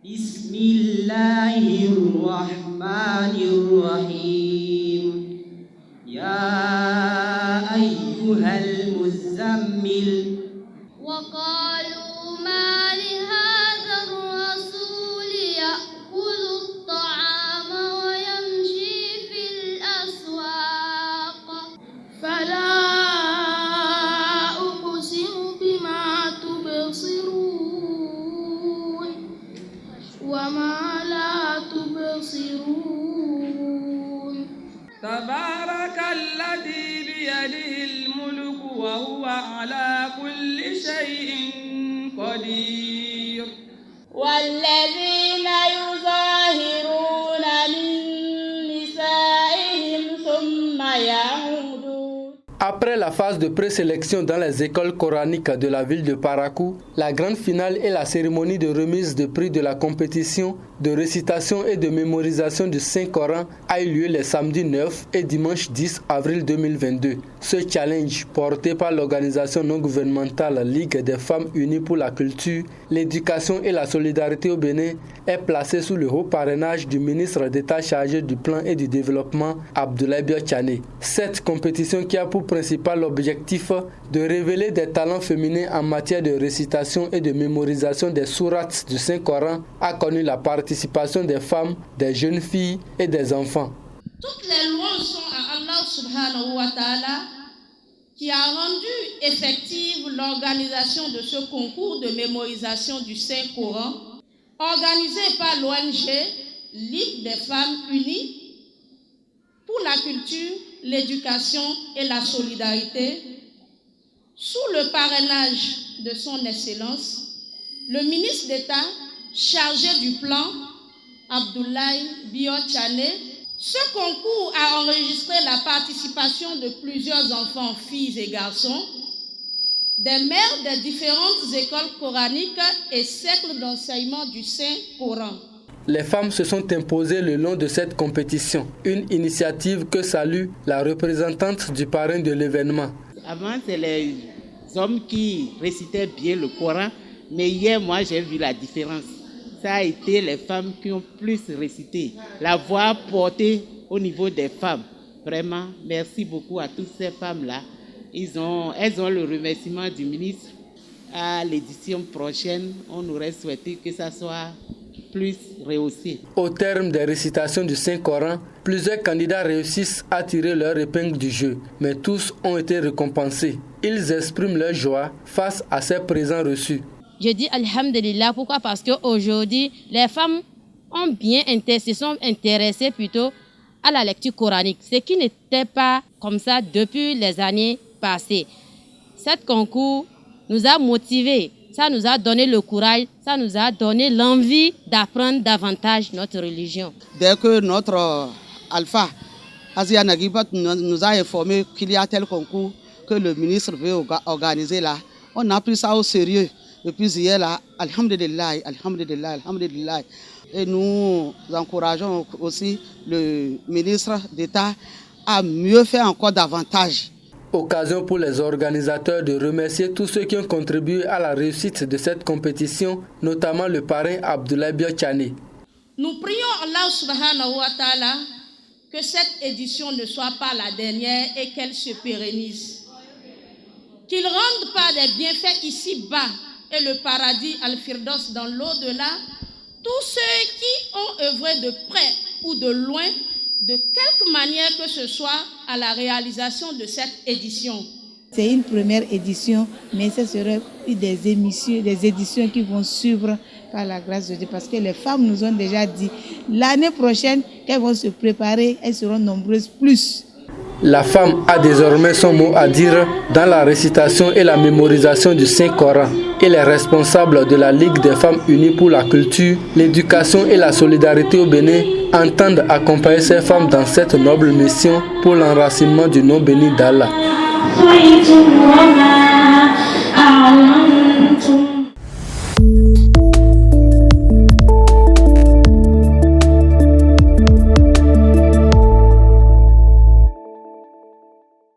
بسم الله الرحمن الرحيم يا أيها المزمل وقالوا ما لهذا الرسول يأكل الطعام ويمشي في الأسواق فلا أقسم بما تبصرون وما لا تبصرون تبارك الذي بيده الملك وهو على كل شيء قدير والذين يظاهرون من نسائهم ثم يعودون. Après la phase de présélection dans les écoles coraniques de la ville de Parakou, la grande finale et la cérémonie de remise de prix de la compétition de récitation et de mémorisation du Saint-Coran a eu lieu les samedis 9 et dimanche 10 avril 2022. Ce challenge, porté par l'organisation non gouvernementale Ligue des femmes unies pour la culture, l'éducation et la solidarité au Bénin, est placé sous le haut parrainage du ministre d'État chargé du plan et du développement, Abdoulaye Biotchane. Cette compétition, qui a pour principal objectif de révéler des talents féminins en matière de récitation et de mémorisation des sourates du Saint-Coran, a connu la participation des femmes, des jeunes filles et des enfants. Toutes les louanges sont à Allah subhanahu wa ta'ala qui a rendu effective l'organisation de ce concours de mémorisation du Saint-Coran organisé par l'ONG Ligue des femmes unies pour la culture, l'éducation et la solidarité, sous le parrainage de son Excellence, le ministre d'État chargé du plan, Abdoulaye Biotchane. Ce concours a enregistré la participation de plusieurs enfants, filles et garçons, des mères des différentes écoles coraniques et cercles d'enseignement du Saint-Coran. Les femmes se sont imposées le long de cette compétition, une initiative que salue la représentante du parrain de l'événement. Avant, c'est les hommes qui récitaient bien le Coran, mais hier, moi, j'ai vu la différence. Ça a été les femmes qui ont plus récité, la voix portée au niveau des femmes. Vraiment, merci beaucoup à toutes ces femmes-là. Elles ont le remerciement du ministre. À l'édition prochaine, on aurait souhaité que ça soit plus rehaussé. Au terme des récitations du Saint-Coran, plusieurs candidats réussissent à tirer leur épingle du jeu, mais tous ont été récompensés. Ils expriment leur joie face à ces présents reçus. Je dis Alhamdulillah, pourquoi? Parce qu'aujourd'hui, les femmes se sont intéressées plutôt à la lecture coranique, ce qui n'était pas comme ça depuis les années passées. Cet concours nous a motivés, ça nous a donné le courage, ça nous a donné l'envie d'apprendre davantage notre religion. Dès que notre alpha, Azia Nagibat, nous a informé qu'il y a tel concours que le ministre veut organiser là, on a pris ça au sérieux. Et puis hier là, alhamdulillah, alhamdulillah, alhamdulillah. Et nous encourageons aussi le ministre d'État à mieux faire encore davantage. Occasion pour les organisateurs de remercier tous ceux qui ont contribué à la réussite de cette compétition, notamment le parrain Abdoulaye Biotchane. Nous prions Allah subhanahu wa ta'ala que cette édition ne soit pas la dernière et qu'elle se pérennise. Qu'il rende par des bienfaits ici-bas et le paradis Al-Firdaus dans l'au-delà, tous ceux qui ont œuvré de près ou de loin, de quelque manière que ce soit, à la réalisation de cette édition. C'est une première édition, mais ce sera des éditions qui vont suivre par la grâce de Dieu, parce que les femmes nous ont déjà dit, l'année prochaine, qu'elles vont se préparer, elles seront nombreuses plus. La femme a désormais son mot à dire dans la récitation et la mémorisation du Saint-Coran. Et les responsables de la Ligue des femmes unies pour la culture, l'éducation et la solidarité au Bénin entendent accompagner ces femmes dans cette noble mission pour l'enracinement du nom béni d'Allah.